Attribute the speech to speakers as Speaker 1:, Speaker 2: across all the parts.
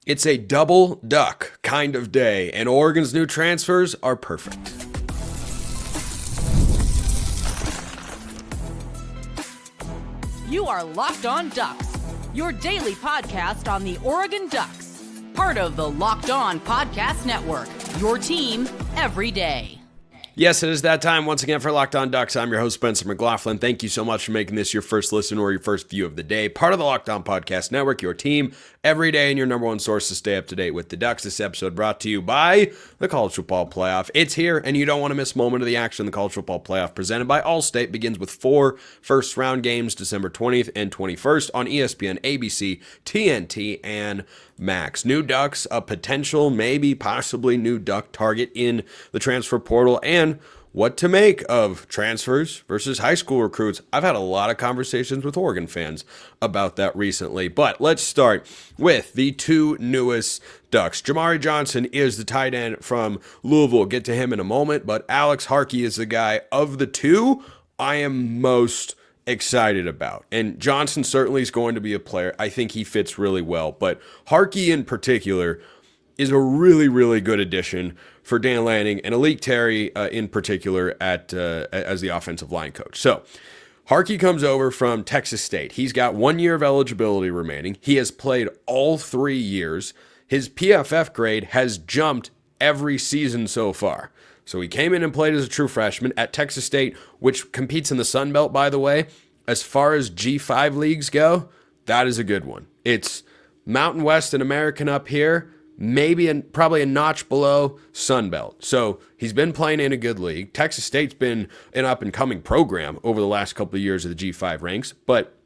Speaker 1: It's a double duck kind of day, and Oregon's new transfers are perfect.
Speaker 2: You are Locked On Ducks, your daily podcast on the Oregon Ducks. Part of the Locked On Podcast Network, your team every day.
Speaker 1: Yes, it is that time once again for Locked On Ducks. I'm your host, Spencer McLaughlin. Thank you so much for making this your first listen or your first view of the day. Part of the Locked On Podcast Network, your team every day, and your number one source to stay up to date with the Ducks. This episode brought to you by the College Football Playoff. It's here, and you don't want to miss a moment of the action. The College Football Playoff, presented by Allstate, begins with 4 first-round games, December 20th and 21st on ESPN, ABC, TNT, and Max. New Ducks, a potential, maybe, possibly new Duck target in the transfer portal, and what to make of transfers versus high school recruits. I've had a lot of conversations with Oregon fans about that recently, but let's start with the two newest Ducks. Jamari Johnson is the tight end from Louisville. We'll get to him in a moment, but Alex Harkey is the guy of the two I am most excited about. And Johnson certainly is going to be a player. I think he fits really well, but Harkey in particular is a really, really good addition for Dan Lanning and Alik Terry in particular as the offensive line coach. So Harkey comes over from Texas State. He's got 1 year of eligibility remaining. He has played all 3 years. His PFF grade has jumped every season so far. So he came in and played as a true freshman at Texas State, which competes in the Sun Belt, by the way. As far as G5 leagues go, that is a good one. It's Mountain West and American up here, probably a notch below Sun Belt. So he's been playing in a good league. Texas State's been an up-and-coming program over the last couple of years of the G5 ranks, but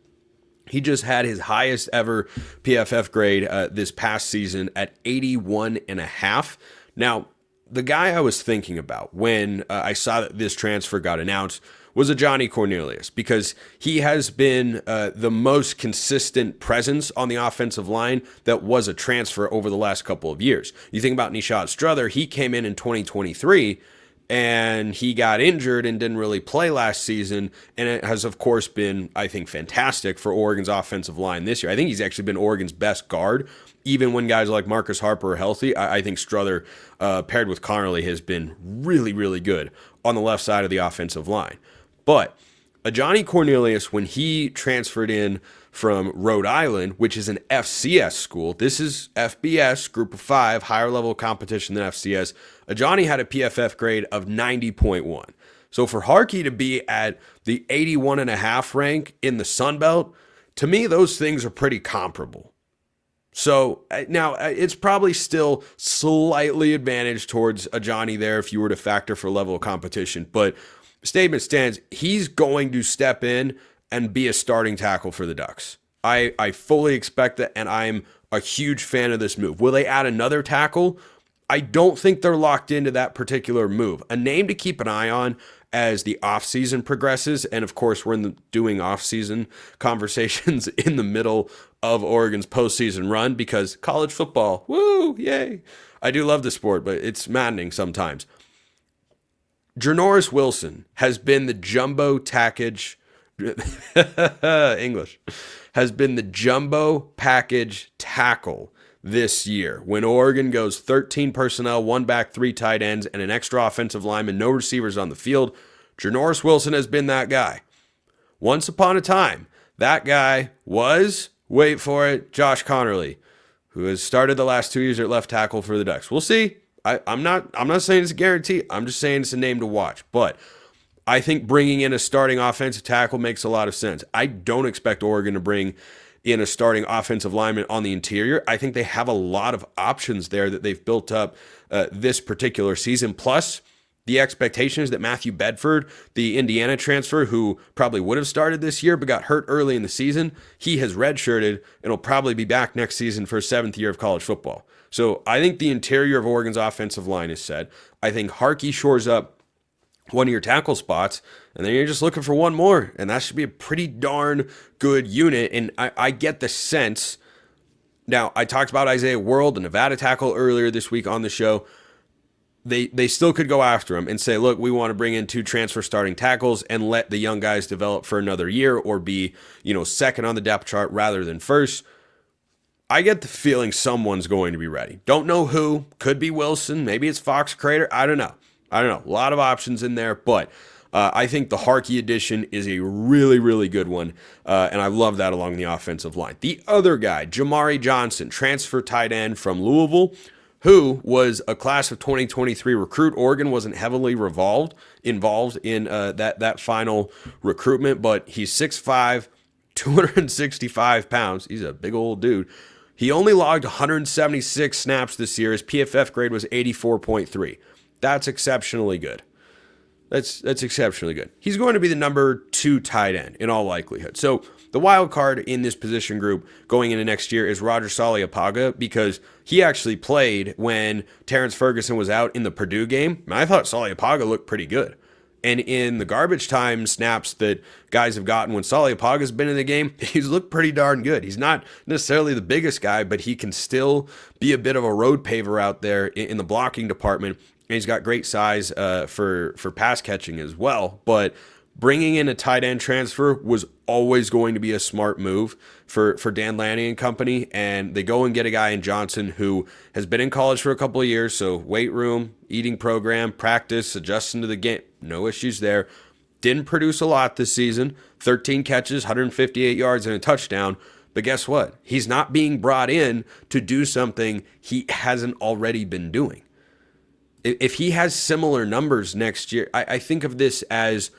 Speaker 1: he just had his highest ever PFF grade this past season at 81.5. Now, the guy I was thinking about when I saw that this transfer got announced was a Johnny Cornelius, because he has been the most consistent presence on the offensive line that was a transfer over the last couple of years. You think about Nishad Strother, he came in 2023, and he got injured and didn't really play last season, and it has, of course, been, I think, fantastic for Oregon's offensive line this year. I think he's actually been Oregon's best guard. Even when guys like Marcus Harper are healthy, I think Strother, paired with Connerly, has been really, really good on the left side of the offensive line. But a Johnny Cornelius, when he transferred in from Rhode Island, which is an FCS school, this is FBS, Group of 5, higher level competition than FCS, a Johnny had a PFF grade of 90.1. So for Harkey to be at the 81.5 rank in the Sun Belt, to me, those things are pretty comparable. So now it's probably still slightly advantaged towards a Johnny there if you were to factor for level of competition. But statement stands, he's going to step in and be a starting tackle for the Ducks. I fully expect that, and I'm a huge fan of this move. Will they add another tackle? I don't think they're locked into that particular move. A name to keep an eye on as the offseason progresses, and of course we're doing offseason conversations in the middle of Oregon's postseason run, because college football, woo, yay. I do love the sport, but it's maddening sometimes. Janoris Wilson has been the jumbo package, English, has been the jumbo package tackle this year. When Oregon goes 13 personnel, 1 back, 3 tight ends, and an extra offensive lineman, no receivers on the field, Janoris Wilson has been that guy. Once upon a time, that guy was, wait for it, Josh Connerly, who has started the last 2 years at left tackle for the Ducks. We'll see. I'm not saying it's a guarantee. I'm just saying it's a name to watch. But I think bringing in a starting offensive tackle makes a lot of sense. I don't expect Oregon to bring in a starting offensive lineman on the interior. I think they have a lot of options there that they've built up this particular season. Plus, the expectation is that Matthew Bedford, the Indiana transfer, who probably would have started this year but got hurt early in the season, he has redshirted and will probably be back next season for his 7th year of college football. So I think the interior of Oregon's offensive line is set. I think Harkey shores up one of your tackle spots, and then you're just looking for one more, and that should be a pretty darn good unit. And I get the sense. Now, I talked about Isaiah World, the Nevada tackle, earlier this week on the show. They still could go after him and say, look, we want to bring in 2 transfer starting tackles and let the young guys develop for another year, or be, second on the depth chart rather than first. I get the feeling someone's going to be ready. Don't know who. Could be Wilson. Maybe it's Fox Crater. I don't know. A lot of options in there, but I think the Harkey addition is a really, really good one, and I love that along the offensive line. The other guy, Jamari Johnson, transfer tight end from Louisville, who was a class of 2023 recruit. Oregon wasn't heavily involved in that final recruitment, but he's 6'5", 265 pounds. He's a big old dude. He only logged 176 snaps this year. His PFF grade was 84.3. That's exceptionally good. That's exceptionally good. He's going to be the number 2 tight end in all likelihood. So the wild card in this position group going into next year is Roger Saliapaga, because he actually played when Terrence Ferguson was out in the Purdue game. And I thought Saliapaga looked pretty good. And in the garbage time snaps that guys have gotten when Saliapaga's been in the game, he's looked pretty darn good. He's not necessarily the biggest guy, but he can still be a bit of a road paver out there in the blocking department. And he's got great size for pass catching as well. But bringing in a tight end transfer was always going to be a smart move for Dan Lanning and company. And they go and get a guy in Johnson who has been in college for a couple of years. So weight room, eating program, practice, adjusting to the game. No issues there. Didn't produce a lot this season. 13 catches, 158 yards, and a touchdown. But guess what? He's not being brought in to do something he hasn't already been doing. If he has similar numbers next year, I think of this as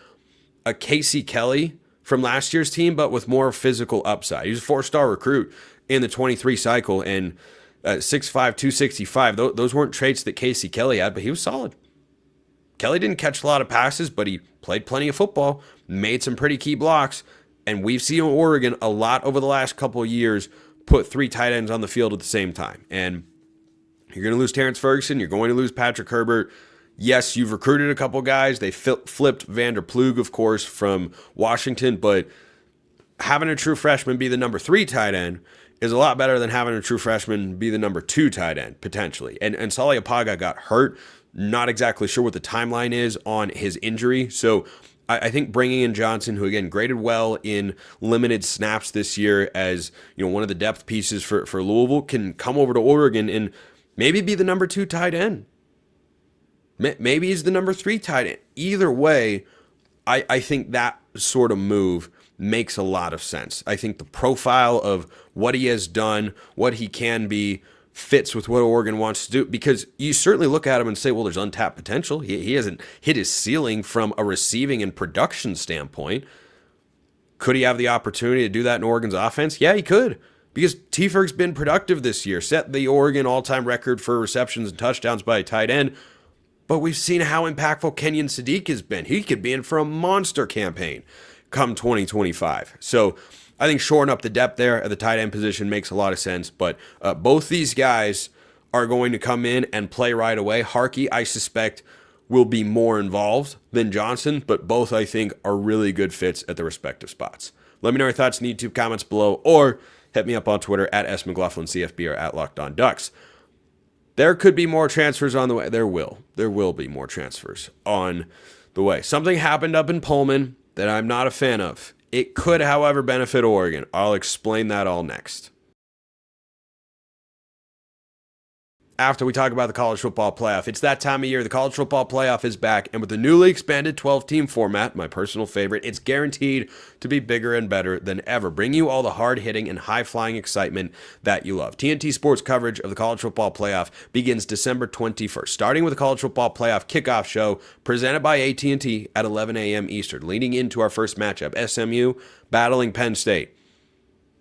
Speaker 1: a Casey Kelly from last year's team, but with more physical upside. He was a 4-star recruit in the 23 cycle, and 6'5", 265. Those weren't traits that Casey Kelly had, but he was solid. Kelly didn't catch a lot of passes, but he played plenty of football, made some pretty key blocks, and we've seen Oregon a lot over the last couple of years put 3 tight ends on the field at the same time. And you're going to lose Terrence Ferguson. You're going to lose Patrick Herbert. Yes, you've recruited a couple guys. They flipped Vander Plug, of course, from Washington, but having a true freshman be the number 3 tight end is a lot better than having a true freshman be the number 2 tight end, potentially. And Saliapaga got hurt. Not exactly sure what the timeline is on his injury. So I think bringing in Johnson, who again graded well in limited snaps this year as one of the depth pieces for Louisville, can come over to Oregon and maybe be the number 2 tight end. Maybe he's the number 3 tight end. Either way, I think that sort of move makes a lot of sense. I think the profile of what he has done, what he can be, fits with what Oregon wants to do, because you certainly look at him and say, well, there's untapped potential. He hasn't hit his ceiling from a receiving and production standpoint. Could he have the opportunity to do that in Oregon's offense? Yeah, he could, because T-Ferg's been productive this year, set the Oregon all-time record for receptions and touchdowns by a tight end, but we've seen how impactful Kenyon Sadiq has been. He could be in for a monster campaign come 2025. So I think shoring up the depth there at the tight end position makes a lot of sense, but both these guys are going to come in and play right away. Harkey, I suspect, will be more involved than Johnson, but both, I think, are really good fits at their respective spots. Let me know your thoughts in the YouTube comments below, or hit me up on Twitter at @McLaughlinCFB or at LockedOnDucks. There could be more transfers on the way. There will be more transfers on the way. Something happened up in Pullman that I'm not a fan of. It could, however, benefit Oregon. I'll explain that all next. After we talk about the college football playoff, it's that time of year. The college football playoff is back, and with the newly expanded 12-team format, my personal favorite, it's guaranteed to be bigger and better than ever. Bring you all the hard-hitting and high-flying excitement that you love. TNT Sports coverage of the college football playoff begins December 21st, starting with the college football playoff kickoff show presented by AT&T at 11 a.m. Eastern, leading into our first matchup, SMU battling Penn State.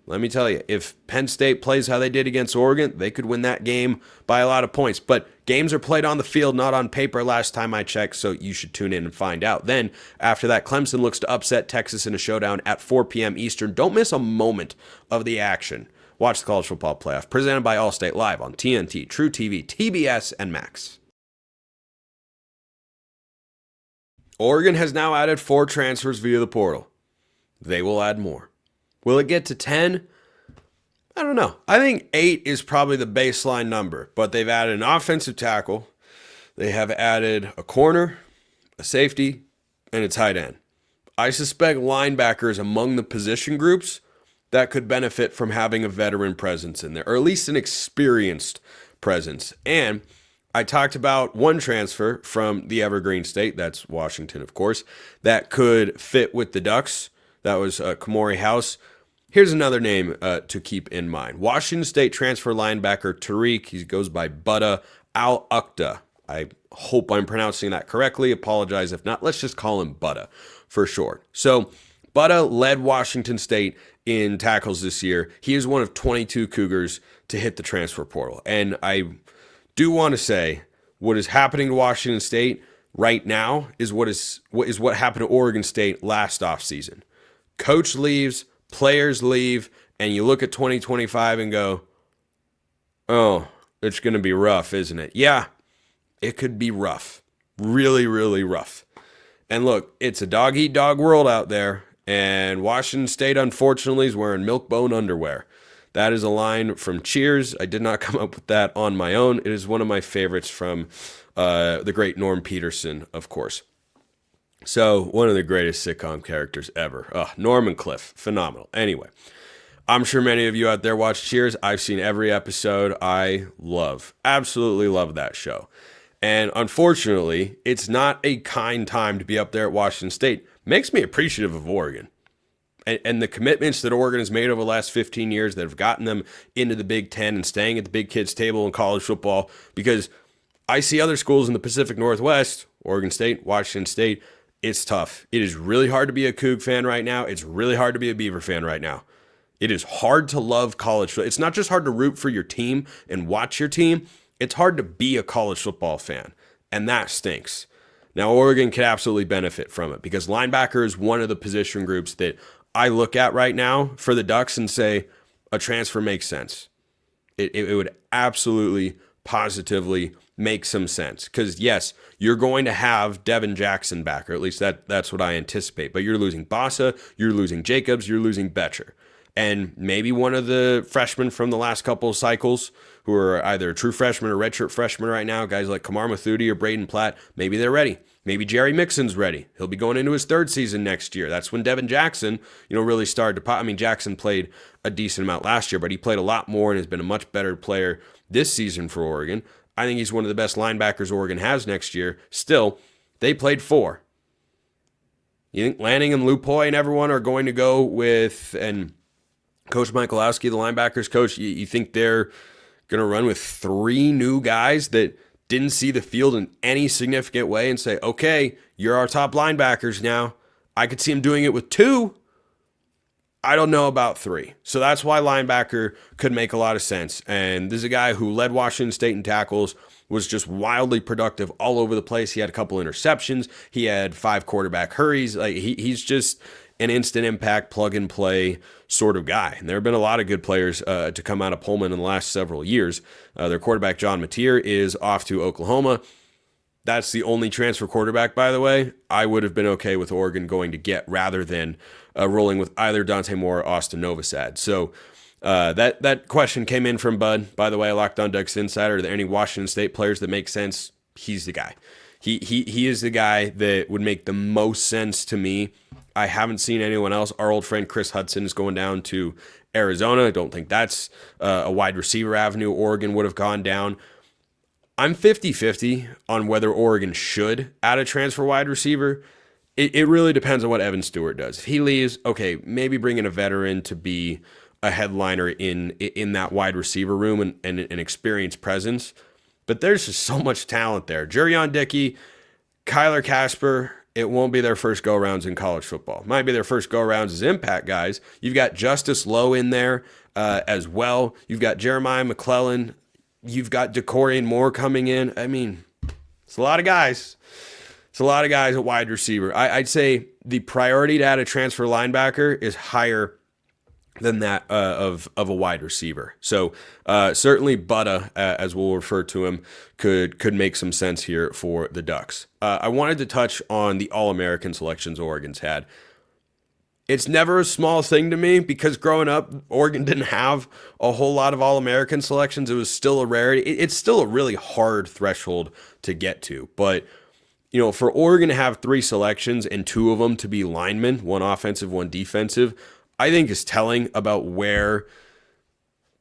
Speaker 1: Let me tell you, if Penn State plays how they did against Oregon, they could win that game by a lot of points. But games are played on the field, not on paper last time I checked, so you should tune in and find out. Then, after that, Clemson looks to upset Texas in a showdown at 4 p.m. Eastern. Don't miss a moment of the action. Watch the college football playoff, presented by Allstate, live on TNT, True TV, TBS, and Max. Oregon has now added 4 transfers via the portal. They will add more. Will it get to 10? I don't know. I think 8 is probably the baseline number, but they've added an offensive tackle. They have added a corner, a safety, and a tight end. I suspect linebackers among the position groups that could benefit from having a veteran presence in there, or at least an experienced presence. And I talked about one transfer from the Evergreen State, that's Washington, of course, that could fit with the Ducks. That was Kamori House. Here's another name to keep in mind. Washington State transfer linebacker Tariiq. He goes by Butta Al-Uqdah. I hope I'm pronouncing that correctly. Apologize if not. Let's just call him Butta for short. So Butta led Washington State in tackles this year. He is one of 22 Cougars to hit the transfer portal. And I do want to say what is happening to Washington State right now is what happened to Oregon State last offseason. Coach leaves, players leave, and you look at 2025 and go, oh, it's going to be rough, isn't it? Yeah, it could be rough. Really, really rough. And look, it's a dog-eat-dog world out there, and Washington State, unfortunately, is wearing milk-bone underwear. That is a line from Cheers. I did not come up with that on my own. It is one of my favorites from the great Norm Peterson, of course. So, one of the greatest sitcom characters ever. Norm and Cliff, phenomenal. Anyway, I'm sure many of you out there watch Cheers. I've seen every episode. I absolutely love that show. And unfortunately, it's not a kind time to be up there at Washington State. Makes me appreciative of Oregon. And the commitments that Oregon has made over the last 15 years that have gotten them into the Big Ten and staying at the big kids table in college football. Because I see other schools in the Pacific Northwest, Oregon State, Washington State, it's tough. It is really hard to be a Coug fan right now. It's really hard to be a Beaver fan right now. It is hard to love college football. It's not just hard to root for your team and watch your team. It's hard to be a college football fan, and that stinks. Now, Oregon could absolutely benefit from it because linebacker is one of the position groups that I look at right now for the Ducks and say a transfer makes sense. It would absolutely, positively make some sense because, yes, you're going to have Devin Jackson back, or at least that's what I anticipate. But you're losing Bossa, you're losing Jacobs, you're losing Betcher. And maybe one of the freshmen from the last couple of cycles who are either a true freshman or redshirt freshman right now, guys like Kamar Mathudi or Braden Platt, maybe they're ready. Maybe Jerry Mixon's ready. He'll be going into his third season next year. That's when Devin Jackson, really started to pop. I mean, Jackson played a decent amount last year, but he played a lot more and has been a much better player this season for Oregon. I think he's one of the best linebackers Oregon has next year. Still, they played 4. You think Lanning and Lupoy and everyone are going to go with, and Coach Michalowski, the linebackers coach, you think they're going to run with 3 new guys that didn't see the field in any significant way and say, okay, you're our top linebackers now. I could see him doing it with 2. I don't know about 3. So that's why linebacker could make a lot of sense. And this is a guy who led Washington State in tackles, was just wildly productive all over the place. He had a couple interceptions. He had 5 quarterback hurries. Like he's just an instant impact, plug and play sort of guy. And there have been a lot of good players to come out of Pullman in the last several years. Their quarterback, John Mateer, is off to Oklahoma. That's the only transfer quarterback, by the way, I would have been okay with Oregon going to get rather than rolling with either Dante Moore or Austin Novosad. So that question came in from Bud. By the way, Locked On Ducks Insider. Are there any Washington State players that make sense? He's the guy. He is the guy that would make the most sense to me. I haven't seen anyone else. Our old friend Chris Hudson is going down to Arizona. I don't think that's a wide receiver avenue Oregon would have gone down. I'm 50-50 on whether Oregon should add a transfer wide receiver. It really depends on what Evan Stewart does. If he leaves, okay, maybe bring in a veteran to be a headliner in that wide receiver room and an experienced presence. But there's just so much talent there. Jurion Dickey, Kyler Casper, it won't be their first go-rounds in college football. Might be their first go-rounds as impact guys. You've got Justice Lowe in there as well. You've got Jeremiah McLaughlin. You've got DeCorian Moore coming in. I mean, it's a lot of guys. It's a lot of guys at wide receiver. I'd say the priority to add a transfer linebacker is higher than that of a wide receiver. So certainly Butta, as we'll refer to him, could make some sense here for the Ducks. I wanted to touch on the All-American selections Oregon's had. It's never a small thing to me because growing up, Oregon didn't have a whole lot of All-American selections. It was still a rarity. It's still a really hard threshold to get to. But, for Oregon to have 3 selections and 2 of them to be linemen, 1 offensive, 1 defensive, I think is telling about where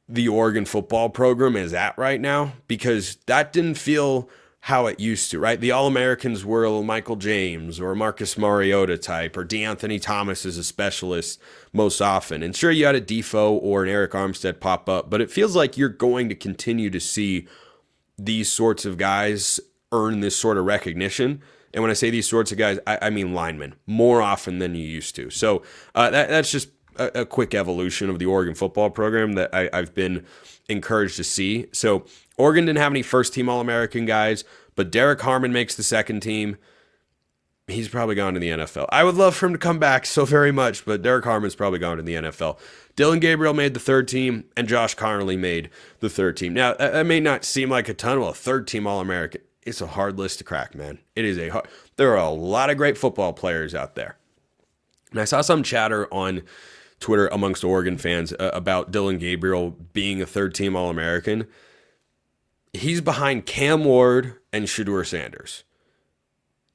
Speaker 1: the Oregon football program is at right now, because that didn't feel how it used to, right? The All-Americans were a Michael James or a Marcus Mariota type, or DeAnthony Thomas as a specialist most often. And sure, you had a Defoe or an Eric Armstead pop up, but it feels like you're going to continue to see these sorts of guys earn this sort of recognition. And when I say these sorts of guys, I mean linemen more often than you used to. So that's just a quick evolution of the Oregon football program that I've been encouraged to see. So Oregon didn't have any first-team All-American guys, but Derek Harmon makes the second team. He's probably gone to the NFL. I would love for him to come back so very much, but Derek Harmon's probably gone to the NFL. Dylan Gabriel made the third team, and Josh Connerly made the third team. Now, that may not seem like a ton. Well, a third-team All-American, it's a hard list to crack, man. It is a hard. There are a lot of great football players out there. And I saw some chatter on Twitter amongst Oregon fans about Dylan Gabriel being a third-team All-American. He's behind Cam Ward and Shedeur Sanders.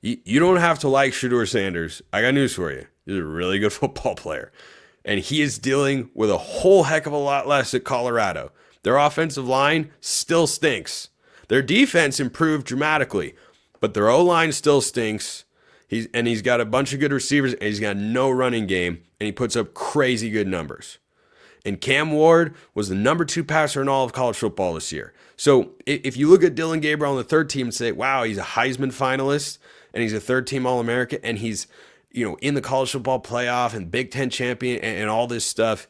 Speaker 1: You don't have to like Shedeur Sanders. I got news for you. He's a really good football player. And he is dealing with a whole heck of a lot less at Colorado. Their offensive line still stinks. Their defense improved dramatically, but their O-line still stinks. He's got a bunch of good receivers, and he's got no running game, and he puts up crazy good numbers. And Cam Ward was the number 2 passer in all of college football this year. So if you look at Dylan Gabriel on the third team and say, wow, he's a Heisman finalist, and he's a third-team All-American, and he's in the college football playoff and Big Ten champion and all this stuff,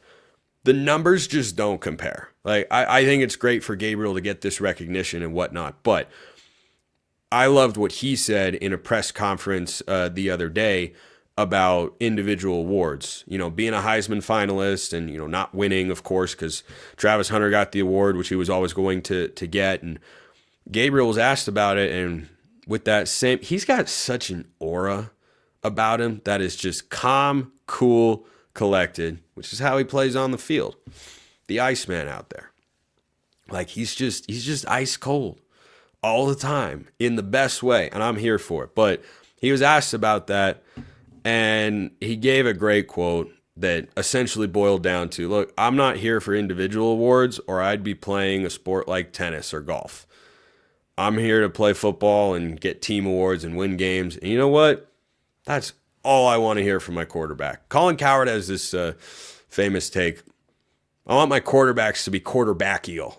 Speaker 1: the numbers just don't compare. Like I think it's great for Gabriel to get this recognition and whatnot, but I loved what he said in a press conference the other day about individual awards, being a Heisman finalist and, not winning, of course, because Travis Hunter got the award, which he was always going to get. And Gabriel was asked about it. And with that same, he's got such an aura about him that is just calm, cool, collected, which is how he plays on the field. The Iceman out there. Like he's just ice cold all the time in the best way. And I'm here for it. But he was asked about that. And he gave a great quote that essentially boiled down to, look, I'm not here for individual awards or I'd be playing a sport like tennis or golf. I'm here to play football and get team awards and win games. And you know what? That's all I want to hear from my quarterback. Colin Cowherd has this famous take. I want my quarterbacks to be quarterbackial.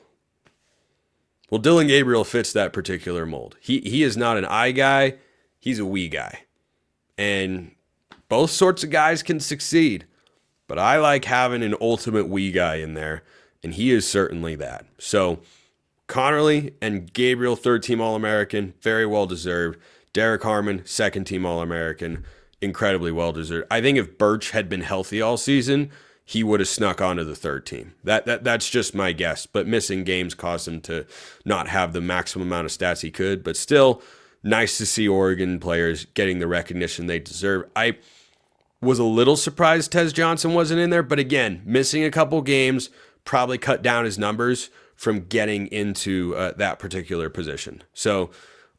Speaker 1: Well, Dylan Gabriel fits that particular mold. He is not an I guy. He's a we guy. And both sorts of guys can succeed, but I like having an ultimate we guy in there, and he is certainly that. So Connerly and Gabriel, third-team All-American, very well-deserved. Derek Harmon, second-team All-American, incredibly well-deserved. I think if Birch had been healthy all season, he would have snuck onto the third team. That's just my guess, but missing games caused him to not have the maximum amount of stats he could, but still nice to see Oregon players getting the recognition they deserve. I was a little surprised Tez Johnson wasn't in there, but again, missing a couple games probably cut down his numbers from getting into that particular position. So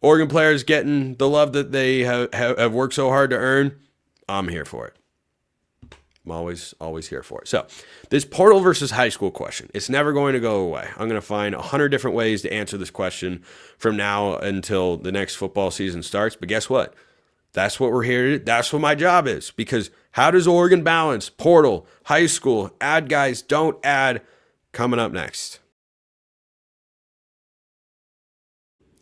Speaker 1: Oregon players getting the love that they have worked so hard to earn, I'm here for it. I'm always here for it. So this portal versus high school question, it's never going to go away. I'm going to find 100 different ways to answer this question from now until the next football season starts. But guess what? That's what we're here to do. That's what my job is. Because how does Oregon balance portal, high school, add guys, don't add? Coming up next.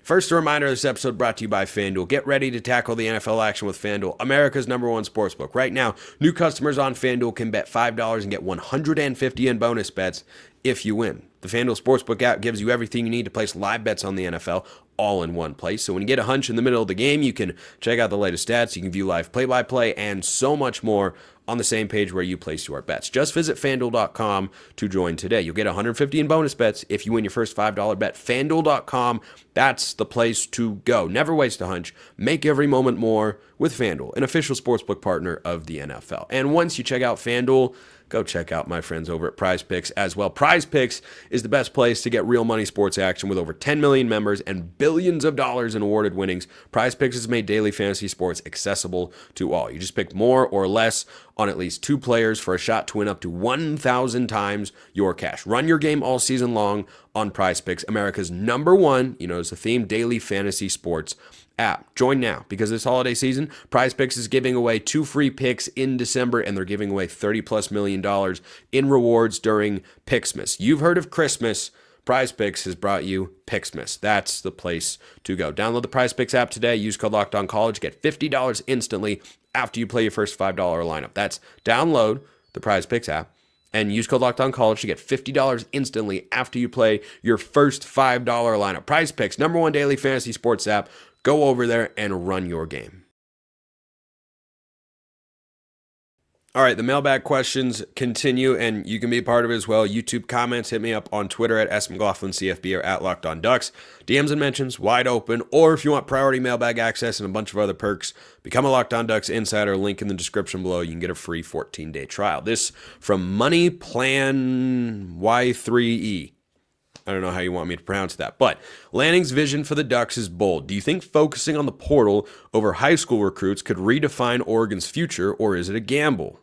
Speaker 1: First, a reminder, this episode brought to you by FanDuel. Get ready to tackle the NFL action with FanDuel, America's #1 sportsbook. Right now, new customers on FanDuel can bet $5 and get $150 in bonus bets if you win. The FanDuel Sportsbook app gives you everything you need to place live bets on the NFL all in one place. So when you get a hunch in the middle of the game, you can check out the latest stats, you can view live play-by-play, and so much more on the same page where you place your bets. Just visit FanDuel.com to join today. You'll get $150 in bonus bets if you win your first $5 bet. FanDuel.com, that's the place to go. Never waste a hunch. Make every moment more with FanDuel, an official sportsbook partner of the NFL. And once you check out FanDuel, go check out my friends over at Prize Picks as well. Prize Picks is the best place to get real money sports action with over 10 million members and billions of dollars in awarded winnings. Prize Picks has made daily fantasy sports accessible to all. You just pick more or less on at least 2 players for a shot to win up to 1,000 times your cash. Run your game all season long on Prize Picks, America's #1, it's the theme, daily fantasy sports app. Join now, because this holiday season, Prize Picks is giving away 2 free picks in December, and they're giving away $30+ million in rewards during Picksmas. You've heard of Christmas. Prize Picks has brought you Picksmas. That's the place to go. Download the Prize Picks app today. Use code LOCKEDONCollege. Get $50 instantly after you play your first $5 lineup. That's download the Prize Picks app and use code LOCKEDONCollege to get $50 instantly after you play your first $5 lineup. Prize Picks, #1 daily fantasy sports app. Go over there and run your game. All right, the mailbag questions continue, and you can be a part of it as well. YouTube comments, hit me up on Twitter at @McLaughlinCFB or at LockedOnDucks. DMs and mentions, wide open. Or if you want priority mailbag access and a bunch of other perks, become a Locked On Ducks insider. Link in the description below. You can get a free 14-day trial. This from Money Plan Y3E. I don't know how you want me to pronounce that, but Lanning's vision for the Ducks is bold. Do you think focusing on the portal over high school recruits could redefine Oregon's future, or is it a gamble?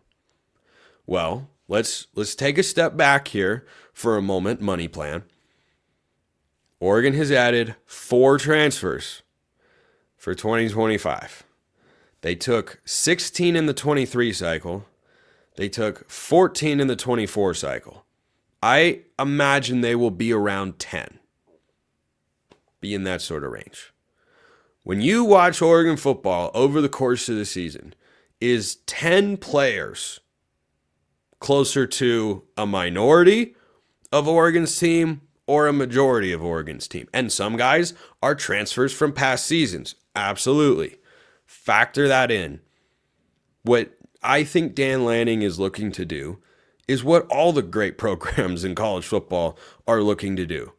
Speaker 1: Well, let's take a step back here for a moment, Money Plan. Oregon has added 4 transfers for 2025. They took 16 in the 23 cycle. They took 14 in the 24 cycle. I imagine they will be around 10. Be in that sort of range. When you watch Oregon football over the course of the season, is 10 players closer to a minority of Oregon's team or a majority of Oregon's team? And some guys are transfers from past seasons. Absolutely. Factor that in. What I think Dan Lanning is looking to do is what all the great programs in college football are looking to do.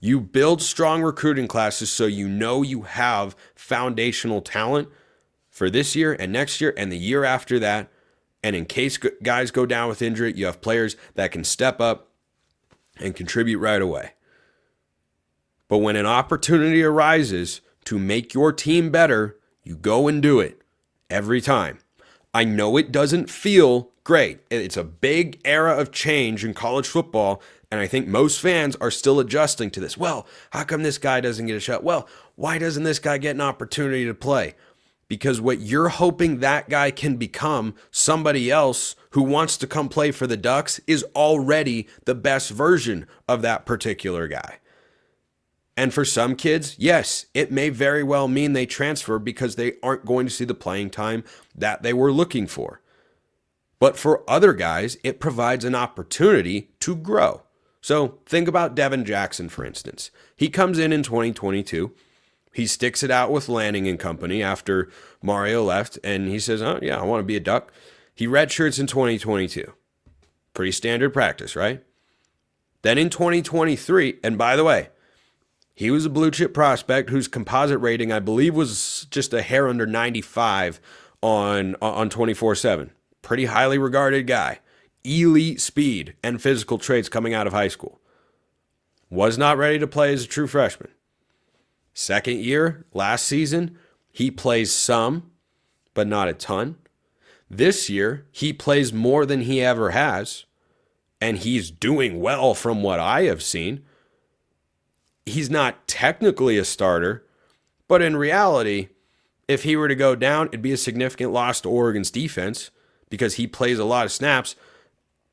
Speaker 1: You build strong recruiting classes so you know you have foundational talent for this year and next year and the year after that. And in case guys go down with injury, you have players that can step up and contribute right away. But when an opportunity arises to make your team better, you go and do it every time. I know it doesn't feel great. It's a big era of change in college football, and I think most fans are still adjusting to this. Well, how come this guy doesn't get a shot? Well, why doesn't this guy get an opportunity to play? Because what you're hoping that guy can become, somebody else who wants to come play for the Ducks, is already the best version of that particular guy. And for some kids, yes, it may very well mean they transfer because they aren't going to see the playing time that they were looking for. But for other guys, it provides an opportunity to grow. So think about Devin Jackson, for instance. He comes in 2022. He sticks it out with Lanning and company after Mario left, and he says, oh, yeah, I want to be a Duck. He redshirts in 2022. Pretty standard practice, right? Then in 2023, and by the way, he was a blue chip prospect whose composite rating, I believe, was just a hair under 95 on 24/7. Pretty highly regarded guy. Elite speed and physical traits coming out of high school. Was not ready to play as a true freshman. Second year, last season, he plays some, but not a ton. This year, he plays more than he ever has, and he's doing well from what I have seen. He's not technically a starter, but in reality, if he were to go down, it'd be a significant loss to Oregon's defense because he plays a lot of snaps.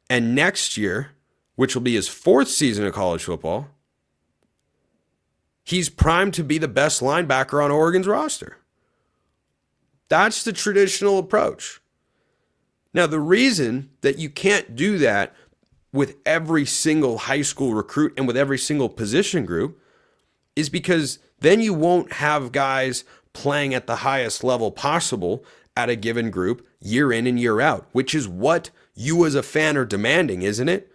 Speaker 1: And next year, which will be his 4th season of college football, he's primed to be the best linebacker on Oregon's roster. That's the traditional approach. Now, the reason that you can't do that with every single high school recruit and with every single position group is because then you won't have guys playing at the highest level possible at a given group year in and year out, which is what you as a fan are demanding, isn't it?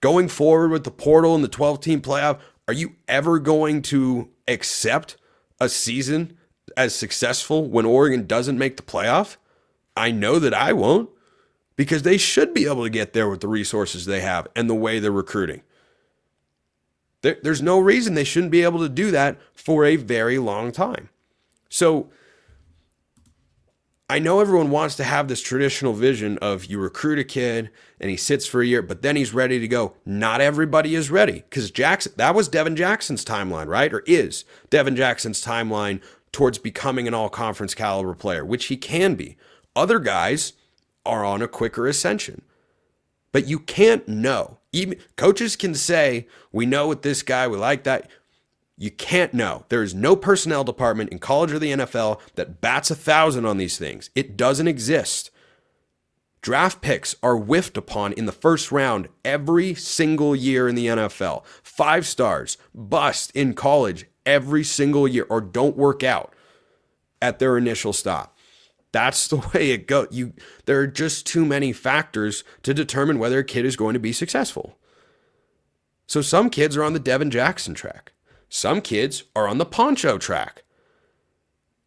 Speaker 1: Going forward with the portal and the 12-team playoff, are you ever going to accept a season as successful when Oregon doesn't make the playoff? I know that I won't. because they should be able to get there with the resources they have and the way they're recruiting. There's no reason they shouldn't be able to do that for a very long time. So I know everyone wants to have this traditional vision of you recruit a kid and he sits for a year, but then he's ready to go. Not everybody is ready, because that was Devin Jackson's timeline, right? Or is Devin Jackson's timeline towards becoming an all-conference caliber player, which he can be. Other guys are on a quicker ascension. But you can't know. Even coaches can say, we know with this guy, we like that. You can't know. There is no personnel department in college or the NFL that bats 1,000 on these things. It doesn't exist. Draft picks are whiffed upon in the first round every single year in the NFL. 5 stars bust in college every single year or don't work out at their initial stop. That's the way it goes. There are just too many factors to determine whether a kid is going to be successful. So some kids are on the Devin Jackson track. Some kids are on the Poncho track,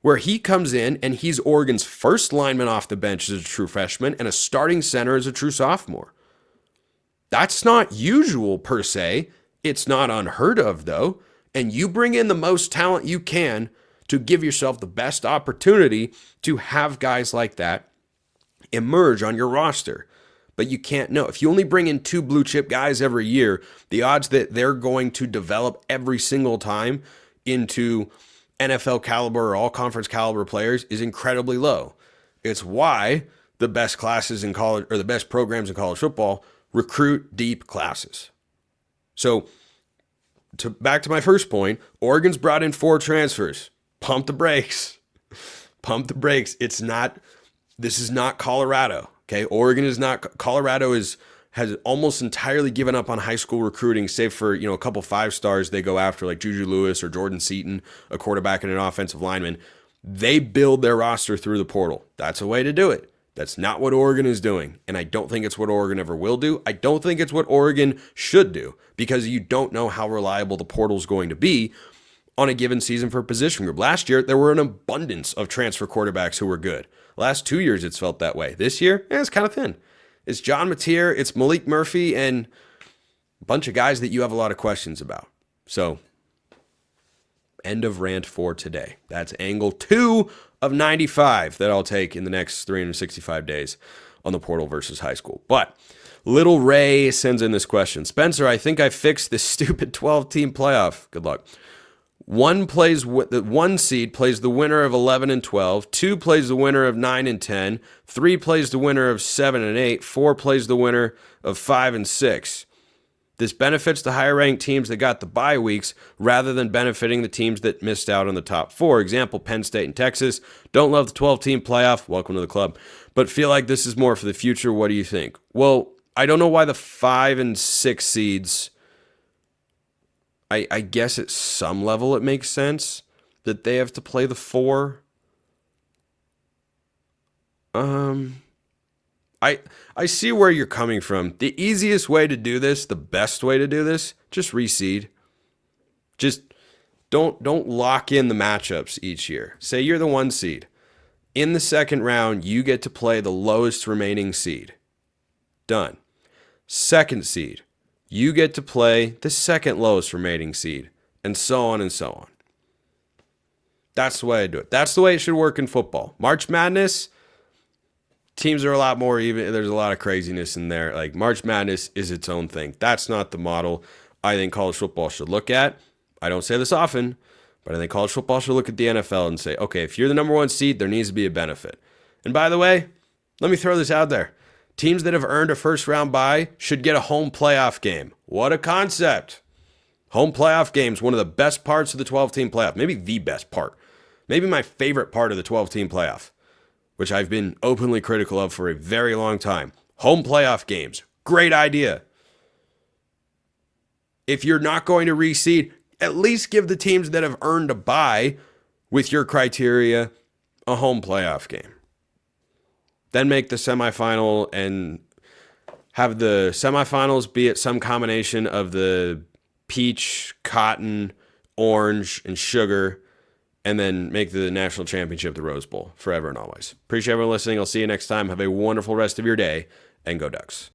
Speaker 1: where he comes in and he's Oregon's first lineman off the bench as a true freshman and a starting center as a true sophomore. That's not usual per se. It's not unheard of, though. And you bring in the most talent you can to give yourself the best opportunity to have guys like that emerge on your roster. But you can't know. If you only bring in 2 blue chip guys every year, the odds that they're going to develop every single time into NFL caliber or all conference caliber players is incredibly low. It's why the best classes in college, or the best programs in college football, recruit deep classes. So back to my first point, Oregon's brought in 4 transfers. Pump the brakes. Pump the brakes. This is not Colorado. Okay. Oregon is not. Colorado has almost entirely given up on high school recruiting, save for, a couple 5 stars they go after, like Juju Lewis or Jordan Seaton, a quarterback and an offensive lineman. They build their roster through the portal. That's a way to do it. That's not what Oregon is doing. And I don't think it's what Oregon ever will do. I don't think it's what Oregon should do, because you don't know how reliable the portal is going to be on a given season for a position group. Last year, there were an abundance of transfer quarterbacks who were good. Last 2 years, it's felt that way. This year, it's kind of thin. It's John Mateer, it's Malik Murphy, and a bunch of guys that you have a lot of questions about. So, end of rant for today. That's angle 2 of 95 that I'll take in the next 365 days on the portal versus high school. But Little Ray sends in this question. Spencer, I think I fixed this stupid 12-team playoff. Good luck. 1 plays the 1 seed plays the winner of 11 and 12. 2 plays the winner of 9 and 10. 3 plays the winner of 7 and 8. 4 plays the winner of 5 and 6. This benefits the higher ranked teams that got the bye weeks rather than benefiting the teams that missed out on the top 4. Example, Penn State and Texas. Don't love the 12-team playoff. Welcome to the club. But feel like this is more for the future. What do you think? Well, I don't know why the 5 and 6 seeds... I guess at some level it makes sense that they have to play the 4. I see where you're coming from. The easiest way to do this, the best way to do this, just reseed. Just don't lock in the matchups each year. Say you're the 1 seed. In the second round, you get to play the lowest remaining seed. Done. Second seed. You get to play the second lowest remaining seed, and so on and so on. That's the way I do it. That's the way it should work in football. March Madness, teams are a lot more even. There's a lot of craziness in there. Like, March Madness is its own thing. That's not the model I think college football should look at. I don't say this often, but I think college football should look at the NFL and say, okay, if you're the number 1 seed, there needs to be a benefit. And by the way, let me throw this out there. Teams that have earned a first-round bye should get a home playoff game. What a concept. Home playoff games, one of the best parts of the 12-team playoff. Maybe the best part. Maybe my favorite part of the 12-team playoff, which I've been openly critical of for a very long time. Home playoff games. Great idea. If you're not going to reseed, at least give the teams that have earned a bye with your criteria a home playoff game. Then make the semifinal and have the semifinals be at some combination of the peach, cotton, orange, and sugar, and then make the national championship the Rose Bowl forever and always. Appreciate everyone listening. I'll see you next time. Have a wonderful rest of your day, and go Ducks.